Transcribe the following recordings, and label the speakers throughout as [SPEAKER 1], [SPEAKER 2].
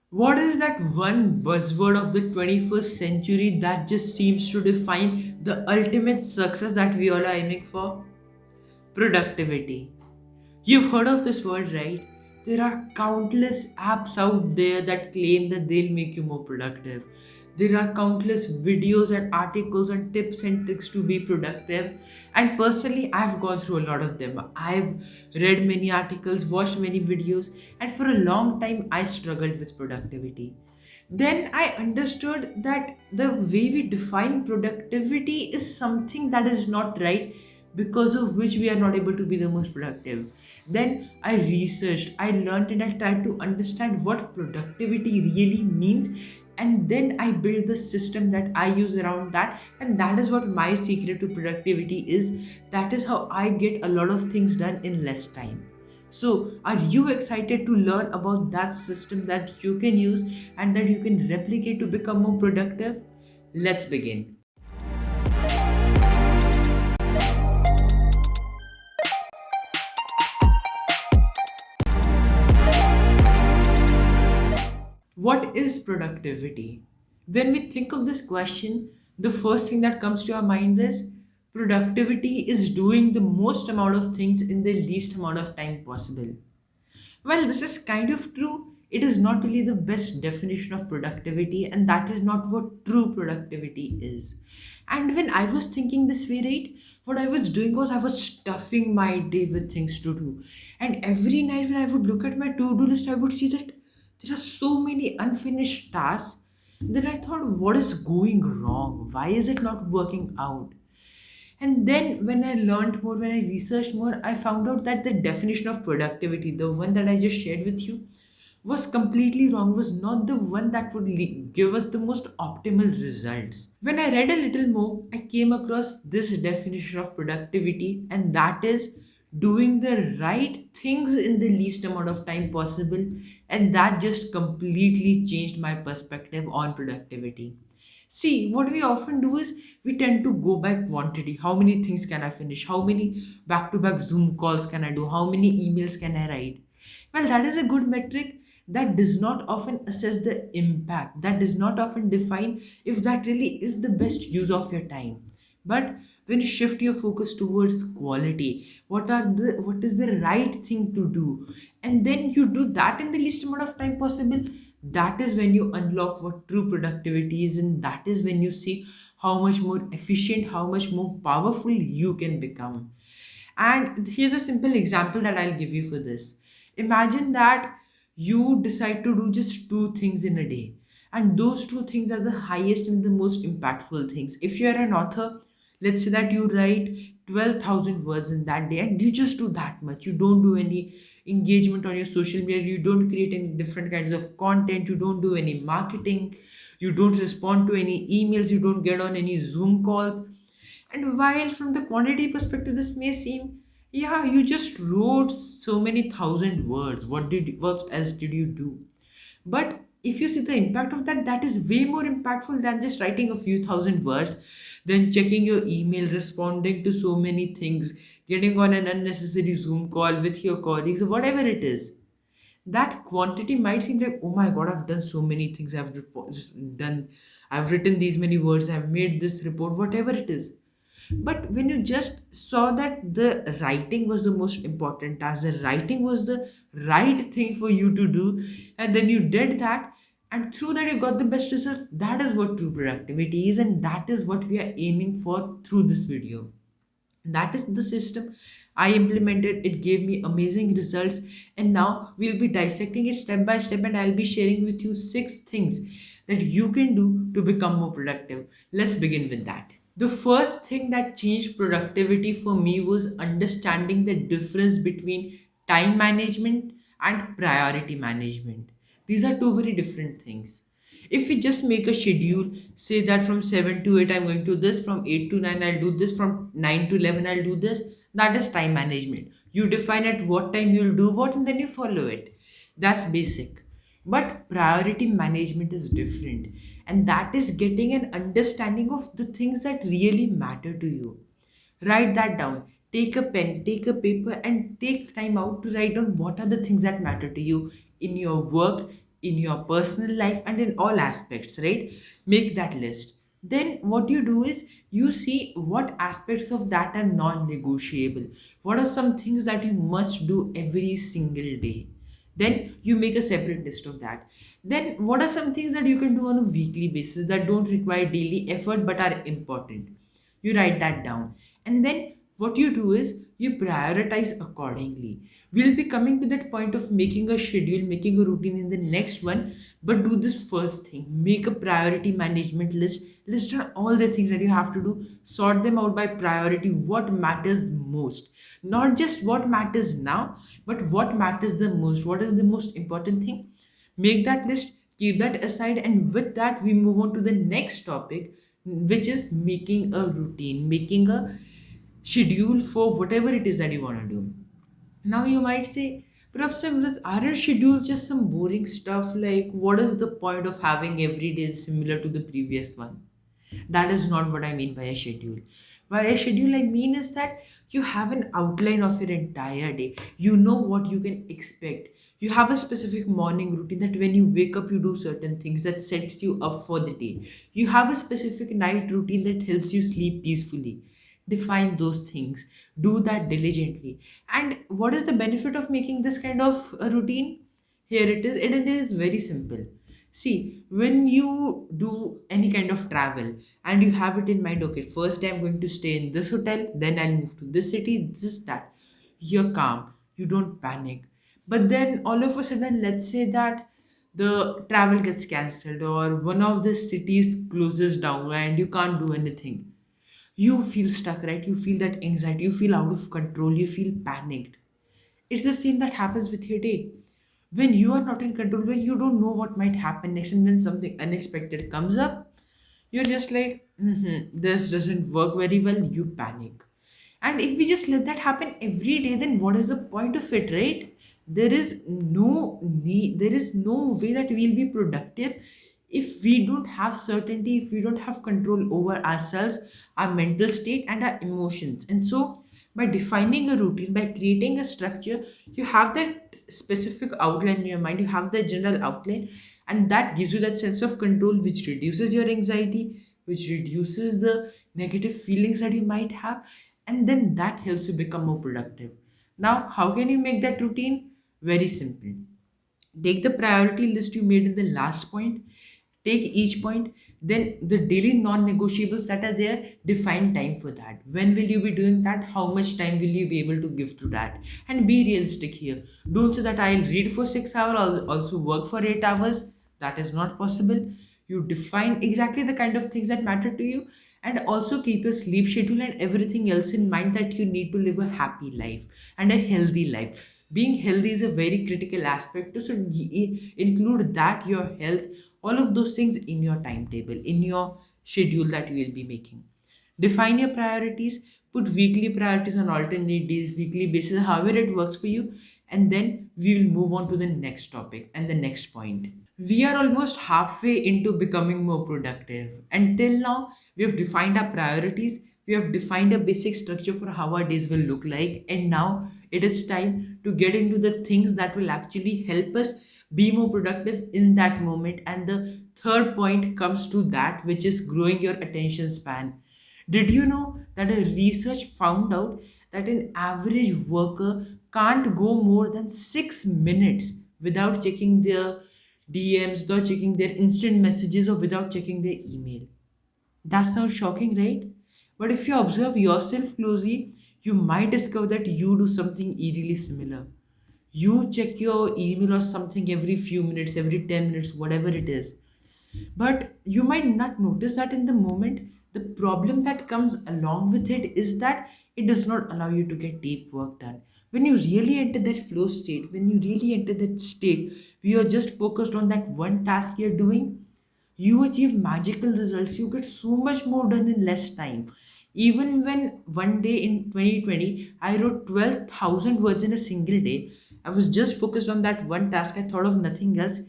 [SPEAKER 1] What is that one buzzword of the 21st century that just seems to define the ultimate success that we all are aiming for? Productivity. You've heard of this word, right? There are countless apps out there that claim that they'll make you more productive. There are countless videos and articles and tips and tricks to be productive. And personally, I've gone through a lot of them. I've read many articles, watched many videos, and for a long time, I struggled with productivity. Then I understood that the way we define productivity is something that is not right, because of which we are not able to be the most productive. Then I researched, I learned, and I tried to understand what productivity really means. And then I built the system that I use around that. And that is what my secret to productivity is. That is how I get a lot of things done in less time. So, are you excited to learn about that system that you can use and that you can replicate to become more productive? Let's begin. What is productivity? When we think of this question, the first thing that comes to our mind is productivity is doing the most amount of things in the least amount of time possible. Well, this is kind of true. It is not really the best definition of productivity, and that is not what true productivity is. And when I was thinking this way, right, what I was doing was I was stuffing my day with things to do. And every night when I would look at my to do list, I would see that there are so many unfinished tasks. Then I thought, what is going wrong? Why is it not working out? And then when I learned more, when I researched more, I found out that the definition of productivity, the one that I just shared with you, was completely wrong, was not the one that would give us the most optimal results. When I read a little more, I came across this definition of productivity, and that is doing the right things in the least amount of time possible. And that just completely changed my perspective on productivity. See, what we often do is we tend to go by quantity. How many things can I finish? How many back to back Zoom calls can I do? How many emails can I write? Well, that is a good metric that does not often assess the impact, that does not often define if that really is the best use of your time. But when you shift your focus towards quality, what is the right thing to do, and then you do that in the least amount of time possible, that is when you unlock what true productivity is, and that is when you see how much more efficient, how much more powerful you can become. And here's a simple example that I'll give you for this. Imagine that you decide to do just two things in a day, and those two things are the highest and the most impactful things. If you're an author, let's say that you write 12,000 words in that day, and you just do that much. You don't do any engagement on your social media, you don't create any different kinds of content, you don't do any marketing, you don't respond to any emails, you don't get on any Zoom calls. And while from the quantity perspective, this may seem, yeah, you just wrote so many thousand words. What else did you do? But if you see the impact of that, that is way more impactful than just writing a few thousand words, then checking your email, responding to so many things, getting on an unnecessary Zoom call with your colleagues, or whatever it is. That quantity might seem like, oh my god, I've done so many things, just done, I've written these many words, I've made this report, whatever it is. But when you just saw that the writing was the most important task, the writing was the right thing for you to do, and then you did that, and through that you got the best results, that is what true productivity is, and that is what we are aiming for through this video. That is the system I implemented. It gave me amazing results, and now we'll be dissecting it step by step, and I'll be sharing with you six things that you can do to become more productive. Let's begin with that. The first thing that changed productivity for me was understanding the difference between time management and priority management. These are two very different things. If we just make a schedule, say that from 7 to 8 I'm going to this, from 8 to 9 I'll do this, from 9 to 11 I'll do this, that is time management. You define at what time you'll do what, and then you follow it. That's basic. But priority management is different, and that is getting an understanding of the things that really matter to you. Write that down. Take a pen, take a paper, and take time out to write down what are the things that matter to you in your work, in your personal life, and in all aspects, right? Make that list. Then what you do is you see what aspects of that are non-negotiable. What are some things that you must do every single day? Then you make a separate list of that. Then what are some things that you can do on a weekly basis that don't require daily effort but are important? You write that down. And then what you do is you prioritize accordingly. We'll be coming to that point of making a schedule, making a routine in the next one, but do this first thing. Make a priority management list. List down all the things that you have to do, sort them out by priority, what matters most. Not just what matters now, but what matters the most. What is the most important thing? Make that list, keep that aside, and with that we move on to the next topic, which is making a routine, making a schedule for whatever it is that you want to do. Now you might say, Prabhsimrat, aren't schedules just some boring stuff? Like, what is the point of having every day similar to the previous one? That is not what I mean by a schedule. By a schedule, I mean is that you have an outline of your entire day. You know what you can expect. You have a specific morning routine that when you wake up, you do certain things that sets you up for the day. You have a specific night routine that helps you sleep peacefully. Define those things, do that diligently. And what is the benefit of making this kind of a routine? Here it is, and it is very simple. See, when you do any kind of travel and you have it in mind, okay, first day I'm going to stay in this hotel, then I'll move to this city, this, that. You're calm, you don't panic. But then all of a sudden, let's say that the travel gets cancelled or one of the cities closes down and you can't do anything. You feel stuck, right? You feel that anxiety, you feel out of control, you feel panicked. It's the same that happens with your day. When you are not in control, when you don't know what might happen next, and when something unexpected comes up, you're just like, this doesn't work very well, you panic. And if we just let that happen every day, then what is the point of it, right? There is no need, there is no way that we'll be productive if we don't have certainty, if we don't have control over ourselves, our mental state, and our emotions. And so, by defining a routine, by creating a structure, you have that specific outline in your mind, you have the general outline, and that gives you that sense of control, which reduces your anxiety, which reduces the negative feelings that you might have, and then that helps you become more productive. Now, how can you make that routine? Very simple. Take the priority list you made in the last point, take each point, then the daily non-negotiables that are there, define time for that. When will you be doing that? How much time will you be able to give to that? And be realistic here. Don't say that I'll read for 6 hours, I'll also work for 8 hours. That is not possible. You define exactly the kind of things that matter to you, and also keep your sleep schedule and everything else in mind, that you need to live a happy life and a healthy life. Being healthy is a very critical aspect to, so include that, your health, all of those things in your timetable, in your schedule that you will be making. Define your priorities, put weekly priorities on alternate days, weekly basis, however it works for you, and then we will move on to the next topic and the next point. We are almost halfway into becoming more productive. Until now, we have defined our priorities, we have defined a basic structure for how our days will look like, and now it is time to get into the things that will actually help us be more productive in that moment. And the third point comes to that, which is growing your attention span. Did you know that a research found out that an average worker can't go more than 6 minutes without checking their DMs, without checking their instant messages, or without checking their email? That sounds shocking, right? But if you observe yourself closely, you might discover that you do something eerily similar. You check your email or something every few minutes, every 10 minutes, whatever it is. But you might not notice that in the moment. The problem that comes along with it is that it does not allow you to get deep work done. When you really enter that flow state, when you really enter that state where you're just focused on that one task you're doing, you achieve magical results. You get so much more done in less time. Even when one day in 2020, I wrote 12,000 words in a single day, I was just focused on that one task. I thought of nothing else.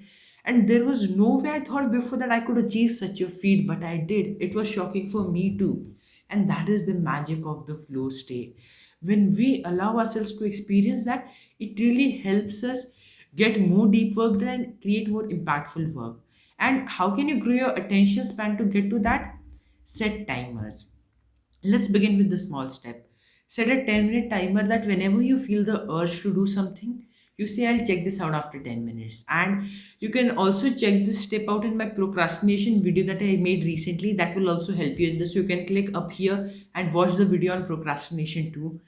[SPEAKER 1] And there was no way I thought before that I could achieve such a feat, but I did. It was shocking for me too. And that is the magic of the flow state. When we allow ourselves to experience that, it really helps us get more deep work done, and create more impactful work. And how can you grow your attention span to get to that? Set timers. Let's begin with the small step. Set a 10-minute timer that whenever you feel the urge to do something, you say, I'll check this out after 10 minutes. And you can also check this step out in my procrastination video that I made recently. That will also help you in this. You can click up here and watch the video on procrastination too.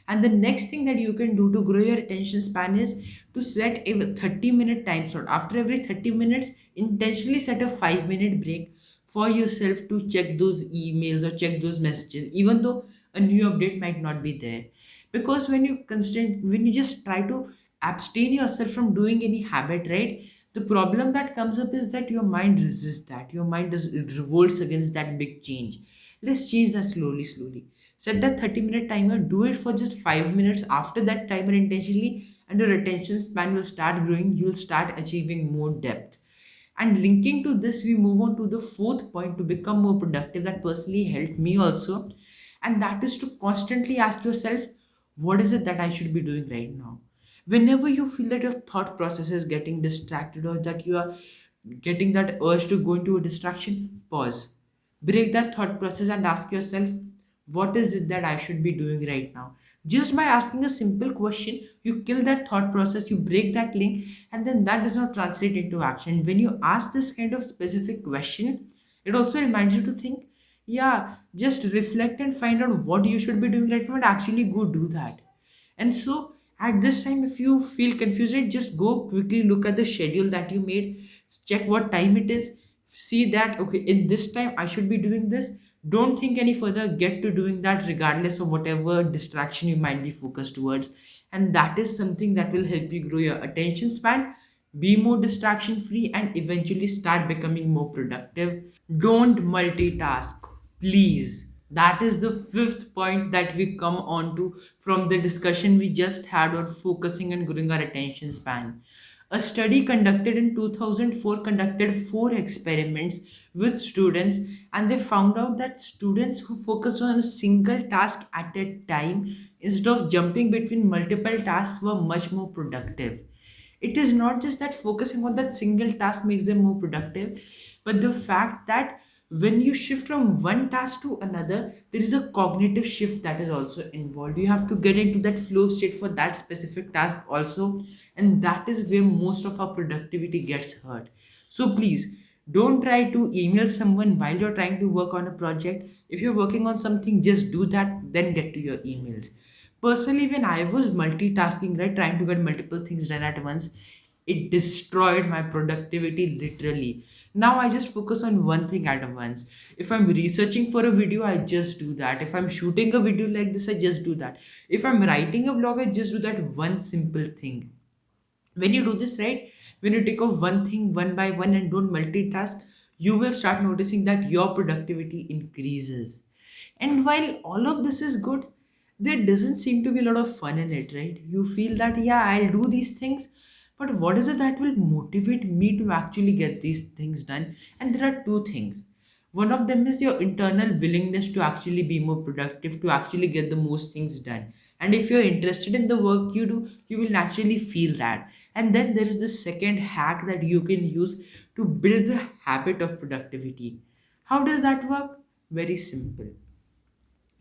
[SPEAKER 1] And the next thing that you can do to grow your attention span is to set a 30-minute time slot. After every 30 minutes, intentionally set a 5-minute break for yourself to check those emails or check those messages, even though a new update might not be there. Because when you just try to abstain yourself from doing any habit, right? The problem that comes up is that your mind resists that. Your mind revolts against that big change. Let's change that slowly, slowly. Set that 30-minute timer, do it for just 5 minutes after that timer intentionally, and your attention span will start growing. You'll start achieving more depth. And linking to this, we move on to the fourth point to become more productive that personally helped me also. And that is to constantly ask yourself, what is it that I should be doing right now? Whenever you feel that your thought process is getting distracted or that you are getting that urge to go into a distraction, pause. Break that thought process and ask yourself, what is it that I should be doing right now? Just by asking a simple question, you kill that thought process, you break that link, and then that does not translate into action. When you ask this kind of specific question, it also reminds you to think, yeah, just reflect and find out what you should be doing right now and actually go do that. And so at this time, if you feel confused, right, just go quickly look at the schedule that you made, check what time it is, see that okay, in this time I should be doing this. Don't think any further, get to doing that regardless of whatever distraction you might be focused towards. And that is something that will help you grow your attention span, be more distraction free, and eventually start becoming more productive. Don't multitask, please. That is the fifth point that we come on to from the discussion we just had on focusing and growing our attention span. A study conducted in 2004 conducted four experiments with students, and they found out that students who focus on a single task at a time instead of jumping between multiple tasks were much more productive. It is not just that focusing on that single task makes them more productive, but the fact that when you shift from one task to another, there is a cognitive shift that is also involved. You have to get into that flow state for that specific task also, and that is where most of our productivity gets hurt. So please don't try to email someone while you're trying to work on a project. If you're working on something, just do that, then get to your emails. Personally, when I was multitasking, right, trying to get multiple things done at once, it destroyed my productivity literally. Now I just focus on one thing at once. If I'm researching for a video, I just do that. If I'm shooting a video like this, I just do that. If I'm writing a blog, I just do that one simple thing. When you do this, right, when you take off one thing one by one and don't multitask, you will start noticing that your productivity increases. And while all of this is good, there doesn't seem to be a lot of fun in it, right? You feel that, yeah, I'll do these things, but what is it that will motivate me to actually get these things done? And there are two things. One of them is your internal willingness to actually be more productive, to actually get the most things done. And if you're interested in the work you do, you will naturally feel that. And then there is the second hack that you can use to build the habit of productivity. How does that work? Very simple.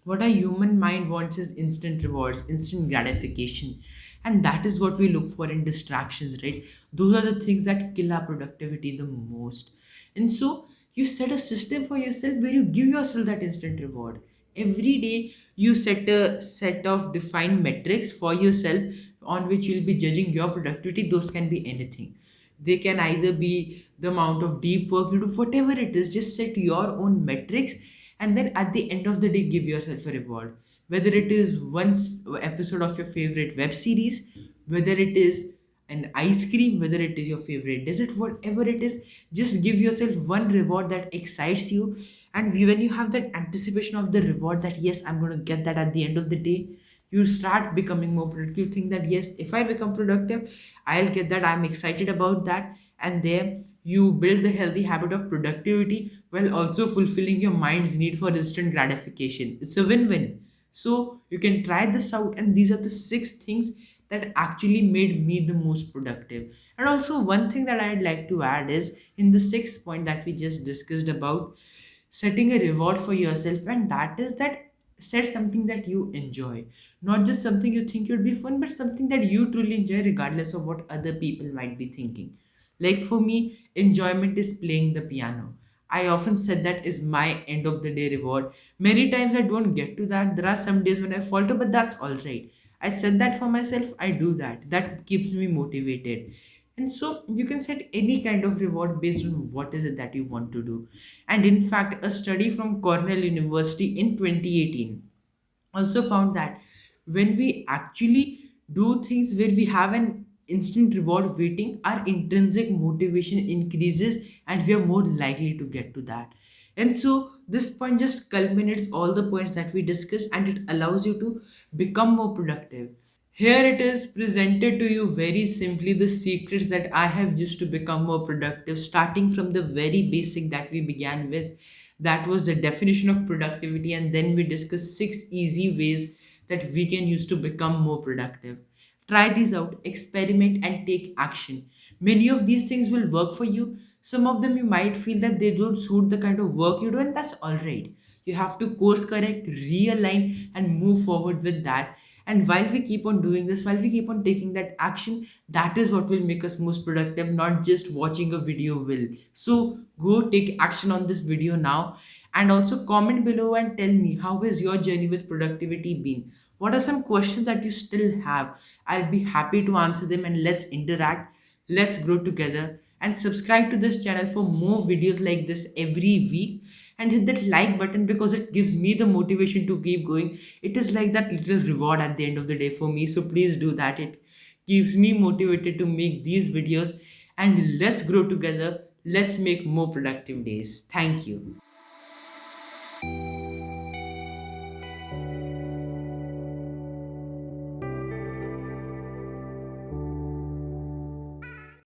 [SPEAKER 1] What a human mind wants is instant rewards, instant gratification. And that is what we look for in distractions, right? Those are the things that kill our productivity the most. And so you set a system for yourself where you give yourself that instant reward. Every day you set a set of defined metrics for yourself on which you'll be judging your productivity. Those can be anything. They can either be the amount of deep work you do, whatever it is, just set your own metrics, and then at the end of the day, give yourself a reward. Whether it is episode of your favorite web series, whether it is an ice cream, whether it is your favorite dessert, whatever it is, just give yourself one reward that excites you. And when you have that anticipation of the reward that, yes, I'm going to get that at the end of the day, you start becoming more productive. You think that, yes, if I become productive, I'll get that. I'm excited about that. And there you build the healthy habit of productivity while also fulfilling your mind's need for instant gratification. It's a win win. So you can try this out. And these are the six things that actually made me the most productive. And also, one thing that I'd like to add is in the sixth point that we just discussed about setting a reward for yourself, and that is that set something that you enjoy, not just something you think would be fun, but something that you truly enjoy, regardless of what other people might be thinking. Like for me, enjoyment is playing the piano. I often said that is my end of the day reward. Many times I don't get to that. There are some days when I falter, but that's all right. I said that for myself, I do that. That keeps me motivated. And so you can set any kind of reward based on what is it that you want to do. And in fact, a study from Cornell University in 2018 also found that when we actually do things where we have an instant reward waiting, our intrinsic motivation increases and we are more likely to get to that. And so this point just culminates all the points that we discussed, and it allows you to become more productive. Here it is presented to you very simply, the secrets that I have used to become more productive, starting from the very basic that we began with. That was the definition of productivity, and then we discussed six easy ways that we can use to become more productive. Try these out, experiment, and take action. Many of these things will work for you. Some of them you might feel that they don't suit the kind of work you do, and that's all right. You have to course correct, realign, and move forward with that. And while we keep on doing this, while we keep on taking that action, that is what will make us most productive, not just watching a video will. So go take action on this video now, and also comment below and tell me how has your journey with productivity been. What are some questions that you still have? I'll be happy to answer them, and let's interact, let's grow together, and subscribe to this channel for more videos like this every week, and hit that like button because it gives me the motivation to keep going. It is like that little reward at the end of the day for me, so please do that. It keeps me motivated to make these videos, and let's grow together. Let's make more productive days. Thank you.